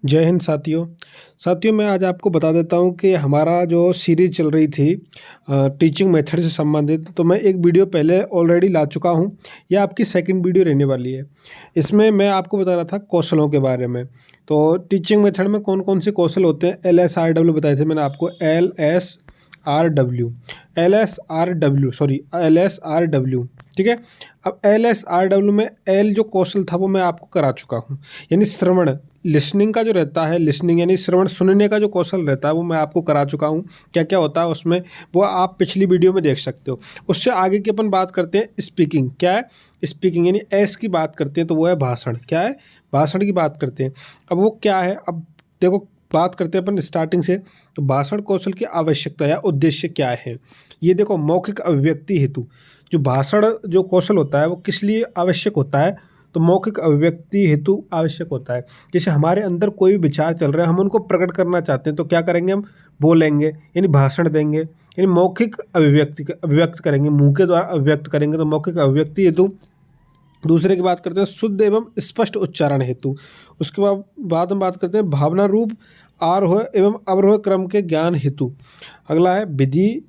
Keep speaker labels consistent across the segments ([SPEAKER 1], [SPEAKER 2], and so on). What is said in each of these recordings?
[SPEAKER 1] जय हिंद साथियों मैं आज आपको बता देता हूँ कि हमारा जो सीरीज़ चल रही थी टीचिंग मेथड से संबंधित, तो मैं एक वीडियो पहले ऑलरेडी ला चुका हूँ। यह आपकी सेकंड वीडियो रहने वाली है। इसमें मैं आपको बता रहा था कौशलों के बारे में। तो टीचिंग मेथड में कौन कौन से कौशल होते हैं, LSRW बताए थे मैंने आपको। LSRW, ठीक है। अब LSRW में एल जो कौशल था वो मैं आपको करा चुका हूँ, यानी श्रवण, लिसनिंग का जो रहता है, लिसनिंग यानी श्रवण सुनने का जो कौशल रहता है वो मैं आपको करा चुका हूँ। क्या क्या होता है उसमें वो आप पिछली वीडियो में देख सकते हो। उससे आगे की अपन बात करते हैं स्पीकिंग। क्या है स्पीकिंग, यानी एस की बात करते हैं तो वो है भाषण। क्या है, भाषण की बात करते हैं। अब वो क्या है, अब देखो बात करते हैं अपन स्टार्टिंग से। तो भाषण कौशल की आवश्यकता या उद्देश्य क्या है, ये देखो। मौखिक अभिव्यक्ति हेतु जो भाषण जो कौशल होता है वो किस लिए आवश्यक होता है, तो मौखिक अभिव्यक्ति हेतु आवश्यक होता है। जैसे हमारे अंदर कोई भी विचार चल रहा है, हम उनको प्रकट करना चाहते हैं तो क्या करेंगे, हम बोलेंगे यानी भाषण देंगे, यानी मौखिक अभिव्यक्त करेंगे, मुंह के द्वारा अभिव्यक्त करेंगे तो मौखिक अभिव्यक्ति हेतु। दूसरे की बात करते हैं शुद्ध एवं स्पष्ट उच्चारण हेतु। उसके बाद हम बात करते हैं भावना रूप आरोह एवं अवरोह क्रम के ज्ञान हेतु। अगला है विधि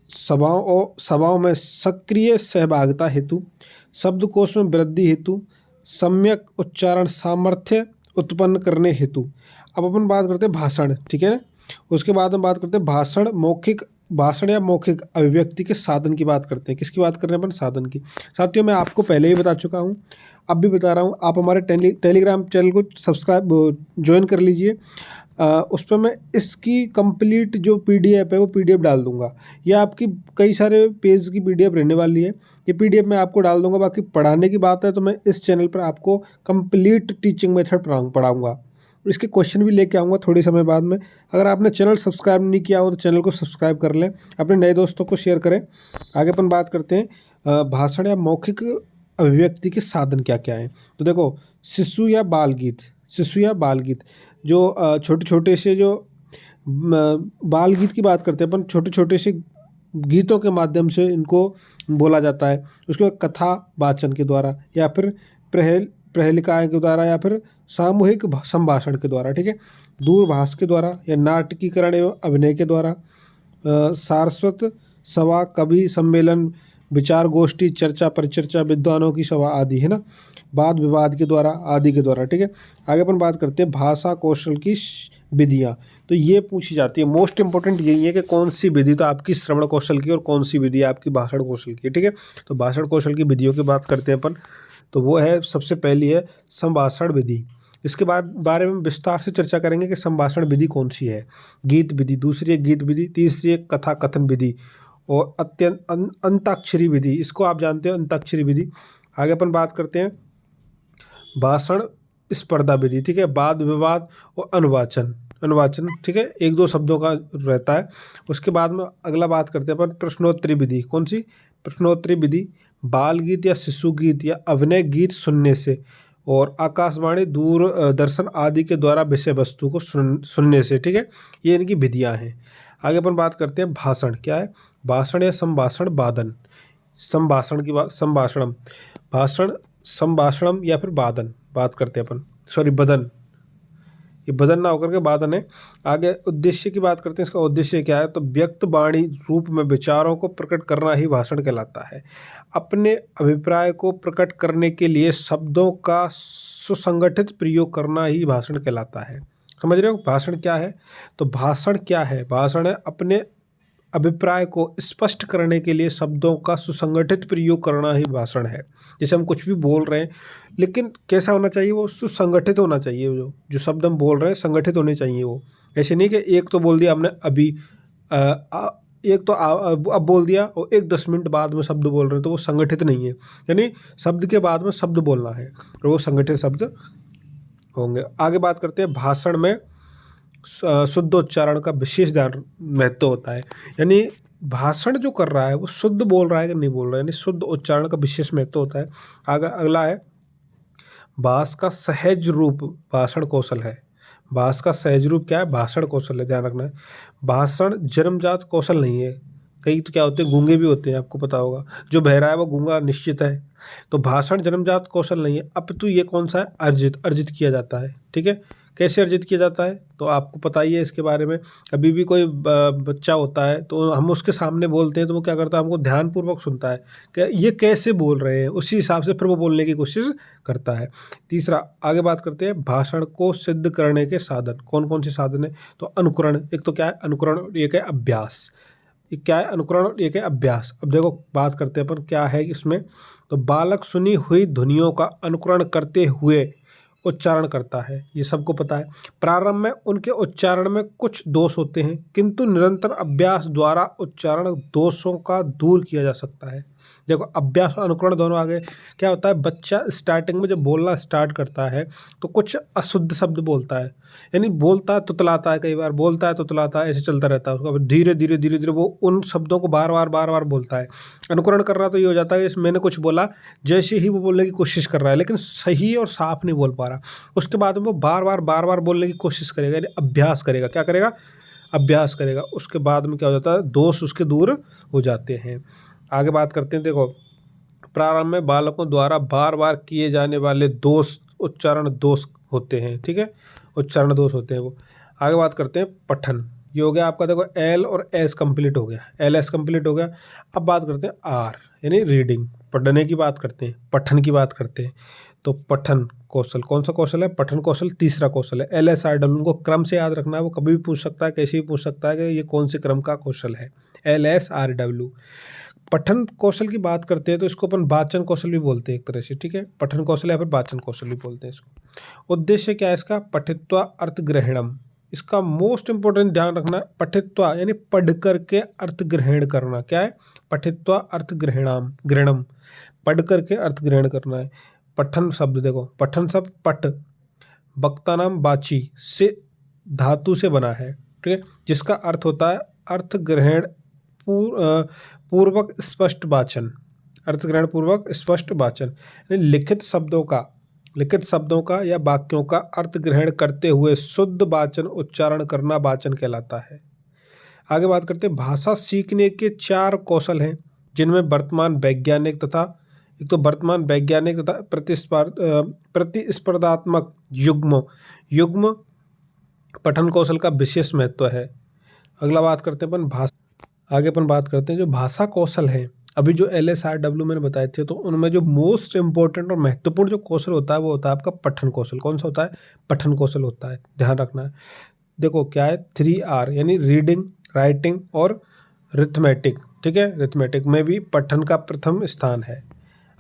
[SPEAKER 1] सभाओं में सक्रिय सहभागिता हेतु, शब्दकोश में वृद्धि हेतु, सम्यक उच्चारण सामर्थ्य उत्पन्न करने हेतु। अब अपन बात करते हैं भाषण, ठीक है ना। उसके बाद हम बात करते हैं भाषण या मौखिक अभिव्यक्ति के साधन की बात करते हैं। किसकी बात कर रहे हैं अपन, साधन की। साथियों मैं आपको पहले ही बता चुका हूँ, अब भी बता रहा हूँ, आप हमारे टेलीग्राम चैनल को सब्सक्राइब ज्वाइन कर लीजिए। उस पर मैं इसकी कंप्लीट जो PDF है वो PDF डाल दूंगा। ये आपकी कई सारे पेज की PDF रहने वाली है, ये PDF मैं आपको डाल दूंगा। बाकी पढ़ाने की बात है तो मैं इस चैनल पर आपको कंप्लीट टीचिंग मेथड पढ़ाऊँगा। इसके क्वेश्चन भी लेके आऊँगा थोड़ी समय बाद में। अगर आपने चैनल सब्सक्राइब नहीं किया हो तो चैनल को सब्सक्राइब कर लें, अपने नए दोस्तों को शेयर करें। आगे अपन बात करते हैं भाषण या मौखिक अभिव्यक्ति के साधन क्या क्या हैं। तो देखो शिशु या बाल गीत जो छोटे छोटे से जो बाल गीत की बात करते हैं अपन, छोटे छोटे से गीतों के माध्यम से इनको बोला जाता है। उसके बाद कथा वाचन के द्वारा या फिर प्रहेलिकाएँ के द्वारा या फिर सामूहिक संभाषण के द्वारा, ठीक है। दूरभाष के द्वारा या नाटकीकरण एवं अभिनय के द्वारा, सारस्वत सभा, कवि सम्मेलन, विचार गोष्ठी, चर्चा परिचर्चा, विद्वानों की सभा आदि, है ना। वाद विवाद के द्वारा आदि के द्वारा, ठीक है। आगे अपन बात करते हैं भाषा कौशल की विधियाँ। तो ये पूछी जाती है, मोस्ट इंपॉर्टेंट यही है कि कौन सी विधि तो आपकी श्रवण कौशल की और कौन सी विधि आपकी भाषण कौशल की, ठीक है। तो भाषण कौशल की विधियों की बात करते हैं अपन, तो वो है सबसे पहली है संभाषण विधि। इसके बाद बारे में विस्तार से चर्चा करेंगे कि संभाषण विधि कौन सी है। गीत विधि, दूसरी है गीत विधि, तीसरी है कथा कथन विधि और अंताक्षरी विधि। इसको आप जानते हो, अंताक्षरी विधि। आगे अपन बात करते हैं भाषण स्पर्धा विधि, ठीक है। वाद विवाद और अनुवाचन, ठीक है, एक दो शब्दों का रहता है। उसके बाद में अगला बात करते हैं अपन प्रश्नोत्तरी विधि। कौन सी, प्रश्नोत्तरी विधि। बाल गीत या शिशु गीत या अभिनय गीत सुनने से और आकाशवाणी दूरदर्शन आदि के द्वारा विषय वस्तु को सुनने से, ठीक है। ये इनकी विधियाँ हैं। आगे अपन बात करते हैं भाषण। क्या है, भाषण या संभाषण वादन। संभाषण की बात, संभाषणम, भाषण संभाषणम या फिर वादन बात करते हैं अपन, सॉरी बदन, ये बदन ना होकर के वादन है। आगे उद्देश्य की बात करते हैं, इसका उद्देश्य क्या है, तो व्यक्त वाणी रूप में विचारों को प्रकट करना ही भाषण कहलाता है। अपने अभिप्राय को प्रकट करने के लिए शब्दों का सुसंगठित प्रयोग करना ही भाषण कहलाता है। समझ रहे हो भाषण क्या है, तो भाषण क्या है, भाषण है अपने अभिप्राय को स्पष्ट करने के लिए शब्दों का सुसंगठित प्रयोग करना ही भाषण है। जैसे हम कुछ भी बोल रहे हैं, लेकिन कैसा होना चाहिए, वो सुसंगठित होना चाहिए। जो शब्द हम बोल रहे हैं संगठित होने चाहिए वो। ऐसे नहीं कि एक तो बोल दिया हमने अभी, एक तो अब बोल दिया और एक 10 मिनट बाद में शब्द बोल रहे हैं, तो वो संगठित नहीं है। यानी शब्द के बाद में शब्द बोलना है और वो संगठित शब्द होंगे। आगे बात करते हैं भाषण में शुद्ध उच्चारण का विशेष ध्यान महत्व होता है। यानी भाषण जो कर रहा है वो शुद्ध बोल रहा है कि नहीं बोल रहा है, यानी शुद्ध उच्चारण का विशेष महत्व होता है। अगला है भाष का सहज रूप भाषण कौशल है। भाष का सहज रूप क्या है, भाषण कौशल है, ध्यान रखना है। भाषण जन्मजात कौशल नहीं है। कई तो क्या होते हैं, गूंगे भी होते हैं, आपको पता होगा। जो बहरा है वो गूंगा निश्चित है। तो भाषण जन्मजात कौशल नहीं है, अपितु ये कौन सा है, अर्जित किया जाता है, ठीक है। कैसे अर्जित किया जाता है तो आपको पता ही है इसके बारे में। अभी भी कोई बच्चा होता है तो हम उसके सामने बोलते हैं तो वो क्या करता है, हमको ध्यानपूर्वक सुनता है कि ये कैसे बोल रहे हैं, उसी हिसाब से फिर वो बोलने की कोशिश करता है। तीसरा, आगे बात करते हैं भाषण को सिद्ध करने के साधन। कौन कौन से साधन है, तो अनुकरण, एक तो क्या है अनुकरण, एक है अभ्यास। ये क्या है अनुकरण और एक है अभ्यास। अब देखो बात करते हैं अपन क्या है इसमें, तो बालक सुनी हुई ध्वनियों का अनुकरण करते हुए उच्चारण करता है, ये सबको पता है। प्रारंभ में उनके उच्चारण में कुछ दोष होते हैं, किंतु निरंतर अभ्यास द्वारा उच्चारण दोषों का दूर किया जा सकता है। देखो अभ्यास और अनुकरण दोनों आगे क्या होता है, बच्चा स्टार्टिंग में जब बोलना स्टार्ट करता है तो कुछ अशुद्ध शब्द बोलता है, यानी बोलता है तुतलाता है, कई बार बोलता है तुतलाता है, ऐसे चलता रहता है उसका। धीरे धीरे धीरे धीरे वो उन शब्दों को बार बार बोलता है। अनुकरण कर रहा तो ये हो जाता है कि मैंने कुछ बोला, जैसे ही वो बोलने की कोशिश कर रहा है लेकिन सही और साफ नहीं बोल पा रहा, उसके बाद में वो बार बार बोलने की कोशिश करेगा, यानी अभ्यास करेगा। क्या करेगा, अभ्यास करेगा। उसके बाद में क्या हो जाता है, दोष उसके दूर हो जाते हैं। आगे बात करते हैं, देखो प्रारंभ में बालकों द्वारा बार बार किए जाने वाले दोष उच्चारण दोष होते हैं, ठीक है, उच्चारण दोष होते हैं वो। आगे बात करते हैं पठन, ये हो गया आपका, देखो एल और एस कंप्लीट हो गया, एल एस कंप्लीट हो गया। अब बात करते हैं आर यानी रीडिंग, पढ़ने की बात करते हैं, पठन की बात करते हैं। तो पठन कौशल, कौन सा कौशल है, पठन कौशल तीसरा कौशल है। LSRW को क्रम से याद रखना है, वो कभी भी पूछ सकता है, कैसे भी पूछ सकता है कि ये कौन से क्रम का कौशल है, LSRW। पठन कौशल की बात करते हैं तो इसको अपन वाचन कौशल भी बोलते हैं एक तरह से, ठीक है, पठन कौशल या फिर वाचन कौशल भी बोलते हैं इसको। उद्देश्य क्या है इसका, पठित्वा अर्थ ग्रहणम, इसका मोस्ट इंपॉर्टेंट ध्यान रखना है, पठित्वा यानी पढ़ करके अर्थ ग्रहण करना। क्या है, पठित्वा अर्थ ग्रहणम, पढ़ करके अर्थ ग्रहण करना है। पठन शब्द देखो, पठन शब्द पठ, वक्ता नाम बाची से धातु से बना है, ठीक है, जिसका अर्थ होता है अर्थ ग्रहण पूर्वक स्पष्ट वाचन, अर्थ ग्रहण पूर्वक स्पष्ट वाचन। लिखित शब्दों का या वाक्यों का अर्थ ग्रहण करते हुए शुद्ध वाचन उच्चारण करना वाचन कहलाता है। आगे बात करते हैं, भाषा सीखने के 4 कौशल हैं जिनमें वर्तमान वैज्ञानिक तथा प्रतिस्पर्धात्मक युग्म पठन कौशल का विशेष महत्व है। अगला बात करते हैं अपन बात करते हैं जो भाषा कौशल है। अभी जो LSRW मैंने बताए थे तो उनमें जो मोस्ट इम्पोर्टेंट और महत्वपूर्ण जो कौशल होता है वो होता है आपका पठन कौशल। कौन सा होता है, पठन कौशल होता है, ध्यान रखना है। देखो क्या है, 3R यानी रीडिंग, राइटिंग और रिथमेटिक, ठीक है, रिथमेटिक में भी पठन का प्रथम स्थान है।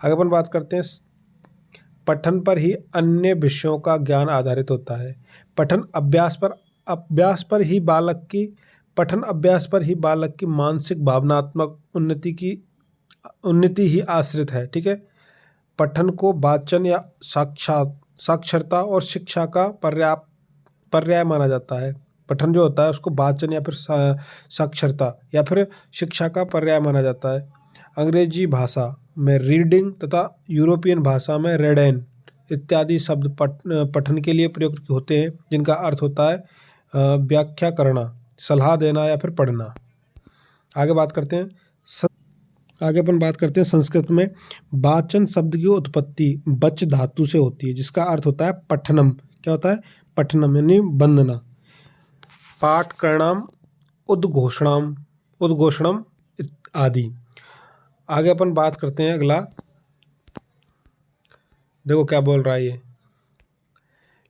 [SPEAKER 1] आगे अपन बात करते हैं, पठन पर ही अन्य विषयों का ज्ञान आधारित होता है। पठन अभ्यास पर ही बालक की मानसिक भावनात्मक उन्नति ही आश्रित है, ठीक है। पठन को वाचन या साक्षरता और शिक्षा का पर्याय माना जाता है। पठन जो होता है उसको वाचन या फिर साक्षरता या फिर शिक्षा का पर्याय माना जाता है। अंग्रेजी भाषा में रीडिंग तथा यूरोपियन भाषा में रेडेन इत्यादि शब्द पठन के लिए प्रयुक्त होते हैं, जिनका अर्थ होता है व्याख्या करना, सलाह देना या फिर पढ़ना। आगे अपन बात करते हैं संस्कृत में वाचन शब्द की उत्पत्ति बच धातु से होती है, जिसका अर्थ होता है पठनम। क्या होता है, पठनम यानी वंदना, पाठ करणाम, उद्घोषणम आदि। आगे अपन बात करते हैं अगला, देखो क्या बोल रहा है ये,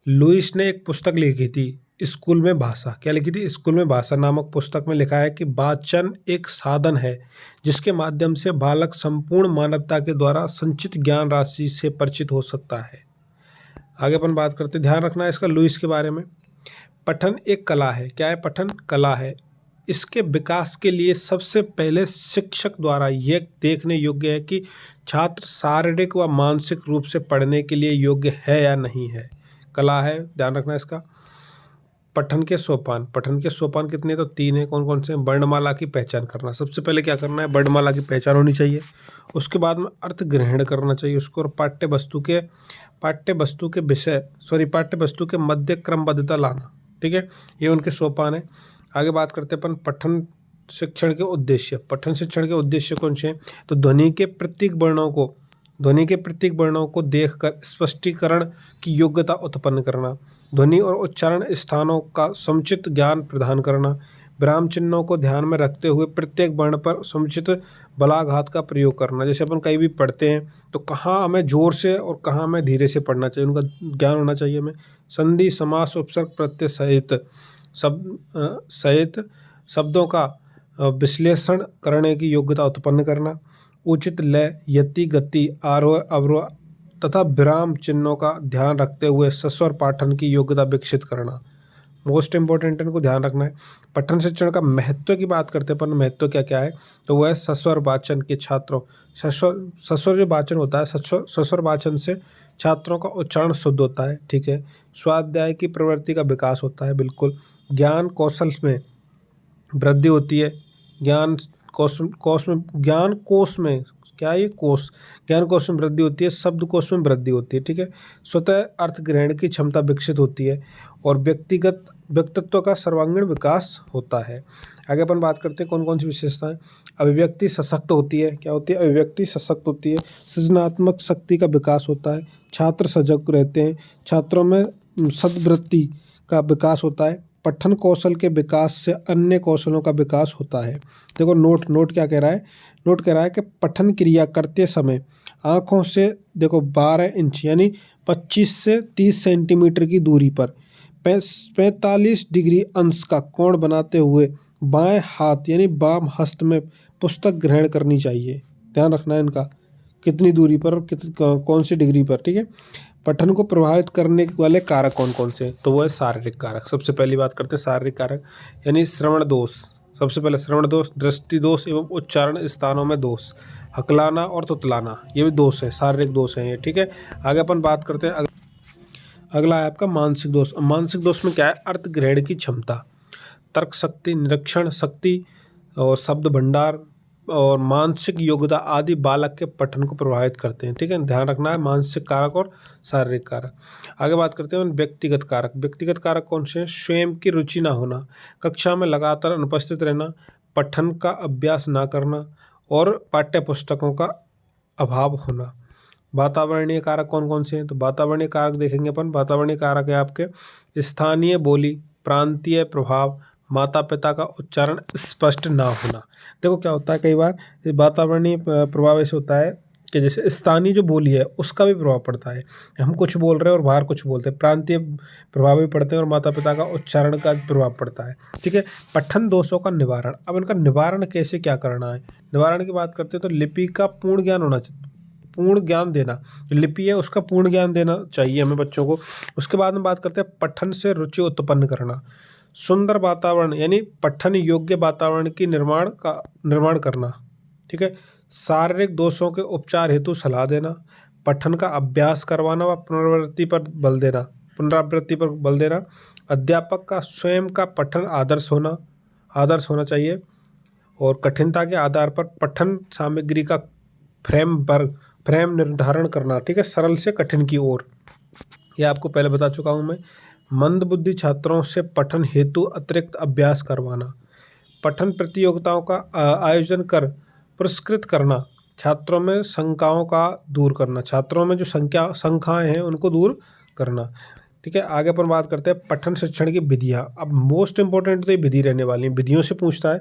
[SPEAKER 1] लुईस ने एक पुस्तक लिखी थी स्कूल में भाषा, क्या लिखी थी, स्कूल में भाषा नामक पुस्तक में लिखा है कि वाचन एक साधन है जिसके माध्यम से बालक संपूर्ण मानवता के द्वारा संचित ज्ञान राशि से परिचित हो सकता है। आगे अपन बात करते हैं, ध्यान रखना है इसका लुईस के बारे में। पठन एक कला है, क्या है, पठन कला है। इसके विकास के लिए सबसे पहले शिक्षक द्वारा यह देखने योग्य है कि छात्र शारीरिक व मानसिक रूप से पढ़ने के लिए योग्य है या नहीं है। कला है, ध्यान रखना इसका। पठन के सोपान कितने, तो 3 है। कौन कौन से, वर्णमाला की पहचान करना, सबसे पहले क्या करना है, वर्णमाला की पहचान होनी चाहिए। उसके बाद में अर्थ ग्रहण करना चाहिए उसको, और पाठ्य वस्तु के मध्य क्रमबद्धता लाना, ठीक है, ये उनके सोपान है। आगे बात करते हैं अपन पठन शिक्षण के उद्देश्य। पठन शिक्षण के उद्देश्य कौन से हैं, तो ध्वनि के प्रत्येक वर्णों को ध्वनि के प्रत्येक वर्णों को देखकर स्पष्टीकरण की योग्यता उत्पन्न करना, ध्वनि और उच्चारण स्थानों का समुचित ज्ञान प्रदान करना, विराम चिन्हों को ध्यान में रखते हुए प्रत्येक वर्ण पर समुचित बलाघात का प्रयोग करना। जैसे अपन कहीं भी पढ़ते हैं तो कहाँ हमें जोर से और कहाँ हमें धीरे से पढ़ना चाहिए, उनका ज्ञान होना चाहिए हमें। संधि, समास, उपसर्ग, प्रत्यय सहित शब्दों का विश्लेषण करने की योग्यता उत्पन्न करना, उचित लय, यति, गति, आरोह अवरोह तथा विराम चिन्हों का ध्यान रखते हुए सस्वर पाठन की योग्यता विकसित करना। मोस्ट इंपॉर्टेंट इनको ध्यान रखना है। पठन शिक्षण का महत्व की बात करते हैं अपन, महत्व क्या क्या है, तो वह है सस्वर वाचन के छात्रों, सस्वर जो वाचन होता है, सस्वर वाचन से छात्रों का उच्चारण शुद्ध होता है, ठीक है। स्वाध्याय की प्रवृत्ति का विकास होता है, बिल्कुल। ज्ञान कौशल में वृद्धि होती है, ज्ञान कोश में क्या है, ये कोश, ज्ञान कोश में वृद्धि होती है, शब्द कोश में वृद्धि होती है, ठीक है। स्वतः अर्थ ग्रहण की क्षमता विकसित होती है और व्यक्तित्व का सर्वांगीण विकास होता है। आगे अपन बात करते हैं कौन कौन सी विशेषताएं। अभिव्यक्ति सशक्त होती है, क्या होती है, अभिव्यक्ति सशक्त होती है। सृजनात्मक शक्ति का विकास होता है, छात्र सजग रहते हैं, छात्रों में सद्वृत्ति का विकास होता है। पठन कौशल के विकास से अन्य कौशलों का विकास होता है। देखो नोट क्या कह रहा है, नोट कह रहा है कि पठन क्रिया करते समय आँखों से देखो 12 इंच यानी 25 से 30 सेंटीमीटर की दूरी पर 45 डिग्री अंश का कोण बनाते हुए बाएं हाथ यानी वाम हस्त में पुस्तक ग्रहण करनी चाहिए। ध्यान रखना है इनका, कितनी दूरी पर और कौन सी डिग्री पर, ठीक है। पठन को प्रभावित करने वाले कारक कौन कौन से, तो वो है शारीरिक कारक। सबसे पहली बात करते हैं शारीरिक कारक, यानी श्रवण दोष। सबसे पहले श्रवण दोष, दृष्टि दोष एवं उच्चारण स्थानों में दोष, हकलाना और तुतलाना, ये भी दोष है, शारीरिक दोष है ये, ठीक है। आगे अपन बात करते हैं अगला है आपका मानसिक दोष। मानसिक दोष में क्या है, अर्थ ग्रहण की क्षमता, तर्क शक्ति, निरीक्षण शक्ति और शब्द भंडार और मानसिक योग्यता आदि बालक के पठन को प्रभावित करते हैं, ठीक है। ध्यान रखना है मानसिक कारक और शारीरिक कारक। आगे बात करते हैं व्यक्तिगत कारक। व्यक्तिगत कारक कौन से हैं, स्वयं की रुचि ना होना, कक्षा में लगातार अनुपस्थित रहना, पठन का अभ्यास ना करना और पाठ्य पुस्तकों का अभाव होना। वातावरणीय कारक कौन कौन से हैं, तो वातावरणीय कारक देखेंगे अपन। वातावरणीय कारक है आपके स्थानीय बोली, प्रांतीय प्रभाव, माता पिता का उच्चारण स्पष्ट ना होना। देखो क्या होता है, कई बार वातावरणीय प्रभाव ऐसे होता है कि जैसे स्थानीय जो बोली है उसका भी प्रभाव पड़ता है, हम कुछ बोल रहे हैं और बाहर कुछ बोलते हैं, प्रांतीय प्रभाव भी पड़ते हैं और माता पिता का उच्चारण का प्रभाव पड़ता है, ठीक है। पठन दोषों का निवारण, अब इनका निवारण कैसे क्या करना है, निवारण की बात करते हैं तो लिपि का पूर्ण ज्ञान होना चाहिए, पूर्ण ज्ञान देना, जो लिपि है उसका पूर्ण ज्ञान देना चाहिए हमें बच्चों को। उसके बाद में बात करते हैं पठन से रुचि उत्पन्न करना, सुंदर वातावरण यानी पठन योग्य वातावरण की निर्माण करना, ठीक है। शारीरिक दोषों के उपचार हेतु सलाह देना, पठन का अभ्यास करवाना व पुनरावृत्ति पर बल देना, अध्यापक का स्वयं का पठन आदर्श होना चाहिए और कठिनता के आधार पर पठन सामग्री का फ्रेम निर्धारण करना, ठीक है, सरल से कठिन की ओर। ये आपको पहले बता चुका हूँ मैं। मंदबुद्धि छात्रों से पठन हेतु अतिरिक्त अभ्यास करवाना, पठन प्रतियोगिताओं का आयोजन कर पुरस्कृत करना, छात्रों में शंकाओं का दूर करना, छात्रों में जो शंकाएं हैं उनको दूर करना, ठीक है। आगे अपन बात करते हैं पठन शिक्षण की विधियाँ। अब मोस्ट इंपॉर्टेंट तो ये विधि रहने वाली है, विधियों से पूछता है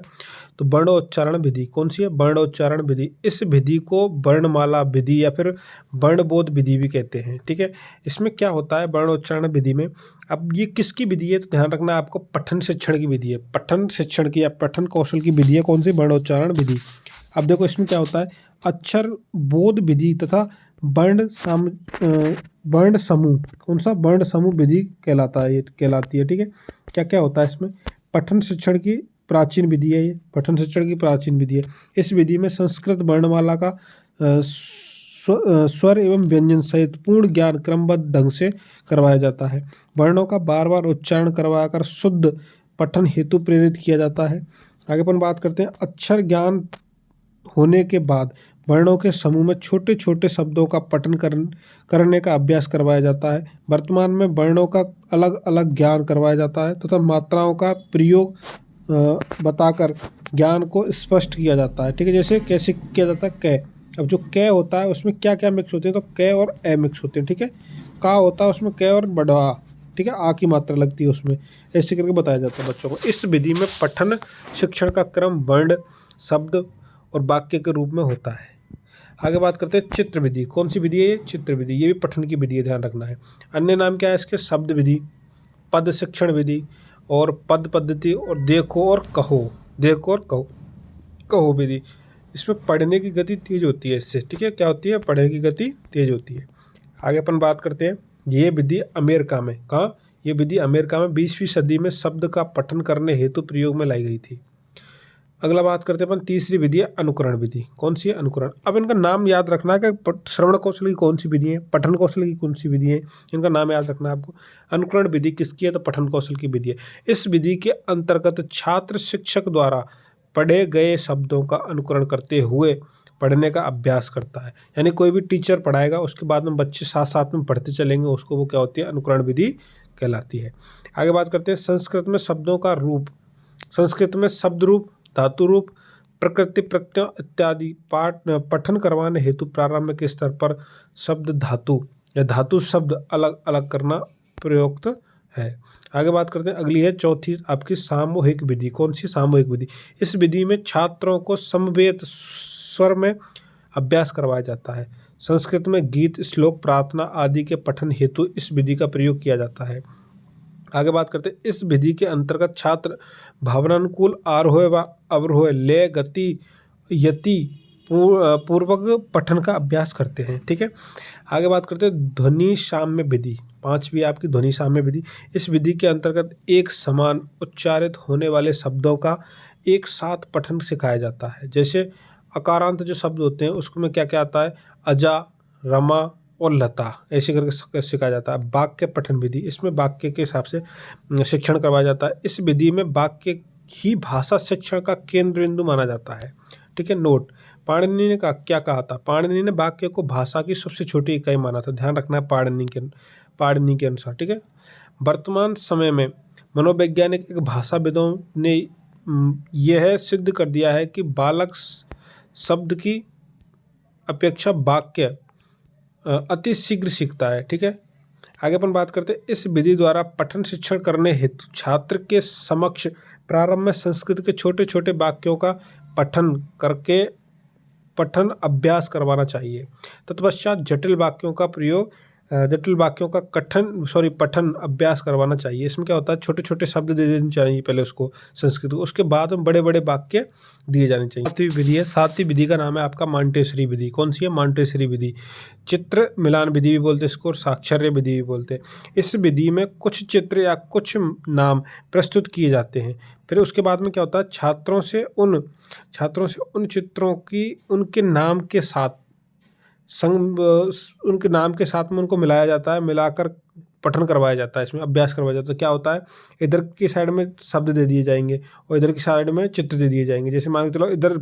[SPEAKER 1] तो वर्णोच्चारण विधि कौन सी है, वर्णोच्चारण विधि। इस विधि को वर्णमाला विधि या फिर वर्णबोध विधि भी कहते हैं, ठीक है। इसमें क्या होता है वर्णोच्चारण विधि में, अब ये किसकी विधि है तो ध्यान रखना है आपको, पठन शिक्षण की विधि है, पठन शिक्षण की या पठन कौशल की विधि है कौन सी, वर्णोच्चारण विधि। अब देखो इसमें क्या होता है, अक्षर बोध विधि तथा वर्ण समूह, कौन सा, वर्ण समूह विधि कहलाती है, ठीक है। क्या क्या होता है इसमें, पठन शिक्षण की प्राचीन विधि है, ये पठन शिक्षण की प्राचीन विधि है। इस विधि में संस्कृत वर्णमाला का स्वर एवं व्यंजन सहित पूर्ण ज्ञान क्रमबद्ध ढंग से करवाया जाता है। वर्णों का बार बार उच्चारण करवाकर शुद्ध पठन हेतु प्रेरित किया जाता है। आगे अपन बात करते हैं अक्षर ज्ञान होने के बाद वर्णों के समूह में छोटे छोटे शब्दों का पठन करने का अभ्यास करवाया जाता है। वर्तमान में वर्णों का अलग अलग ज्ञान करवाया जाता है तथा मात्राओं का प्रयोग बताकर ज्ञान को स्पष्ट किया जाता है, ठीक है। जैसे कैसे किया जाता है, कै, अब जो क होता है उसमें क्या क्या मिक्स होते हैं, तो क और ए मिक्स होते हैं, ठीक है। का होता है उसमें क और बढ़ा, ठीक है, आ की मात्रा लगती है उसमें, ऐसे करके बताया जाता है बच्चों को। इस विधि में पठन शिक्षण का क्रम वर्ण, शब्द और वाक्य के रूप में होता है। आगे बात करते हैं चित्र विधि। कौन सी विधि है ये? चित्र विधि। ये भी पठन की विधि है, ध्यान रखना है। अन्य नाम क्या है इसके? शब्द विधि, पद शिक्षण विधि और पद पद्धति और देखो और कहो, देखो और कहो कहो विधि। इसमें पढ़ने की गति तेज होती है इससे, ठीक है। क्या होती है? पढ़ने की गति तेज होती है। आगे अपन बात करते हैं, ये विधि अमेरिका में, कहाँ? ये विधि अमेरिका में 20वीं सदी में शब्द का पठन करने हेतु प्रयोग में लाई गई थी। अगला बात करते हैं अपन तीसरी विधि है अनुकरण विधि। कौन सी है? अनुकरण। अब इनका नाम याद रखना है कि श्रवण कौशल की कौन सी विधि है, पठन कौशल की कौन सी विधि है, इनका नाम याद रखना है आपको। अनुकरण विधि किसकी है? तो पठन कौशल की विधि है। इस विधि के अंतर्गत छात्र शिक्षक द्वारा पढ़े गए शब्दों का अनुकरण करते हुए पढ़ने का अभ्यास करता है। यानी कोई भी टीचर पढ़ाएगा, उसके बाद में बच्चे साथ साथ में पढ़ते चलेंगे, उसको वो क्या होती है? अनुकरण विधि कहलाती है। आगे बात करते हैं संस्कृत में शब्दों का रूप। संस्कृत में शब्द रूप, धातु रूप, प्रकृति प्रत्यय इत्यादि पठन करवाने हेतु प्रारंभिक स्तर पर शब्द धातु या धातु शब्द अलग अलग करना प्रयुक्त है। आगे बात करते हैं, अगली है चौथी आपकी सामूहिक विधि। कौन सी? सामूहिक विधि। इस विधि में छात्रों को समवेत स्वर में अभ्यास करवाया जाता है। संस्कृत में गीत, श्लोक, प्रार्थना आदि के पठन हेतु इस विधि का प्रयोग किया जाता है। आगे बात करते हैं, इस विधि के अंतर्गत छात्र भावनानुकूल आरोह व अवरोह, लय, गति, यति पूर्वक पठन का अभ्यास करते हैं, ठीक है। आगे बात करते हैं ध्वनि साम्य विधि। पांचवी आपकी ध्वनि साम्य विधि। इस विधि के अंतर्गत एक समान उच्चारित होने वाले शब्दों का एक साथ पठन सिखाया जाता है। जैसे अकारांत जो शब्द होते हैं उसमें क्या क्या आता है? अजा, रमा और लता, ऐसे करके सिखाया जाता है। वाक्य पठन विधि, इसमें वाक्य के हिसाब से शिक्षण करवाया जाता है। इस विधि में वाक्य ही भाषा शिक्षण का केंद्र बिंदु माना जाता है, ठीक है। नोट, पाणिनि ने क्या कहा था? पाणिनि ने वाक्य को भाषा की सबसे छोटी इकाई माना था। ध्यान रखना है पाणिनि के अनुसार, ठीक है। वर्तमान समय में मनोवैज्ञानिक एक भाषाविदों ने यह सिद्ध कर दिया है कि बालक शब्द की अपेक्षा वाक्य अति शीघ्र सीखता है, ठीक है। आगे अपन बात करते हैं, इस विधि द्वारा पठन शिक्षण करने हेतु छात्र के समक्ष प्रारंभ में संस्कृत के छोटे छोटे वाक्यों का पठन करके पठन अभ्यास करवाना चाहिए। तत्पश्चात जटिल वाक्यों का पठन अभ्यास करवाना चाहिए। इसमें क्या होता है? छोटे छोटे शब्द दे देने चाहिए पहले उसको संस्कृत को, उसके बाद में बड़े बड़े वाक्य दिए जाने चाहिए। सातवीं विधि है, सातवीं विधि का नाम है आपका मॉन्टेसरी विधि। कौन सी है? मॉन्टेसरी विधि। चित्र मिलान विधि भी बोलते हैं इसको और साक्षर्य विधि भी बोलते हैं। इस विधि में कुछ चित्र या कुछ नाम प्रस्तुत किए जाते हैं, फिर उसके बाद में क्या होता है? छात्रों से उन चित्रों की उनके नाम के साथ उनके नाम के साथ में उनको मिलाया जाता है, मिलाकर पठन करवाया जाता है, इसमें अभ्यास करवाया जाता है। क्या होता है? इधर की साइड में शब्द दे दिए जाएंगे और इधर की साइड में चित्र दे दिए जाएंगे। जैसे मान के चलो इधर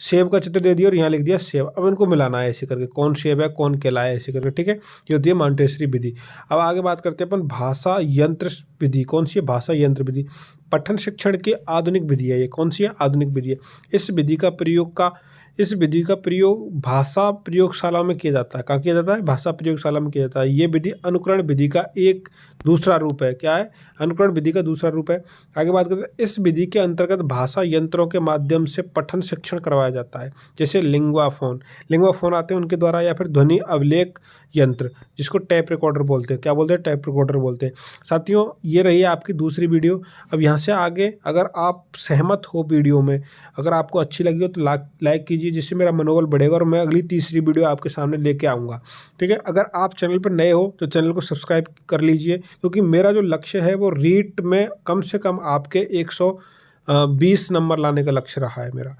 [SPEAKER 1] सेब का चित्र दे दिया और यहाँ लिख दिया सेब, अब इनको मिलाना है ऐसे करके, कौन सेब है कौन केला है, ऐसे करके, ठीक है। ये होती है मॉन्टेसरी विधि। अब आगे बात करते हैं अपन भाषा यंत्र विधि। कौन सी है? भाषा यंत्र विधि। पठन शिक्षण की आधुनिक विधि है ये। कौन सी है? आधुनिक विधि है। इस विधि का प्रयोग भाषा प्रयोगशाला में किया जाता है। कहाँ किया जाता है? भाषा प्रयोगशाला में किया जाता है। ये विधि अनुकरण विधि का एक दूसरा रूप है। क्या है? अनुकरण विधि का दूसरा रूप है। आगे बात करते हैं, इस विधि के अंतर्गत भाषा यंत्रों के माध्यम से पठन शिक्षण करवाया जाता है। जैसे लिंग्वा फोन आते हैं उनके द्वारा, या फिर ध्वनि अभिलेख यंत्र जिसको टैप रिकॉर्डर बोलते हैं। क्या बोलते हैं? टैप रिकॉर्डर बोलते हैं। साथियों, ये रही आपकी दूसरी वीडियो। अब यहाँ से आगे अगर आप सहमत हो वीडियो में, अगर आपको अच्छी लगी हो तो लाइक कीजिए, जिससे मेरा मनोबल बढ़ेगा और मैं अगली तीसरी वीडियो आपके सामने लेके आऊँगा, ठीक है। अगर आप चैनल पर नए हो तो चैनल को सब्सक्राइब कर लीजिए, क्योंकि मेरा जो लक्ष्य है वो रीट में कम से कम आपके 120 नंबर लाने का लक्ष्य रहा है मेरा।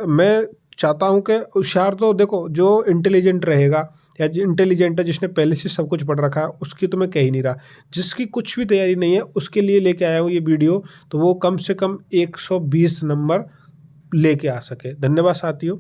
[SPEAKER 1] मैं चाहता हूं कि होशियार, तो देखो जो इंटेलिजेंट रहेगा या जो इंटेलिजेंट है, जिसने पहले से सब कुछ पढ़ रखा है, उसकी तो मैं कह ही नहीं रहा। जिसकी कुछ भी तैयारी नहीं है उसके लिए लेके आया हूँ ये वीडियो, तो वो कम से कम 120 नंबर लेके आ सके। धन्यवाद साथियों।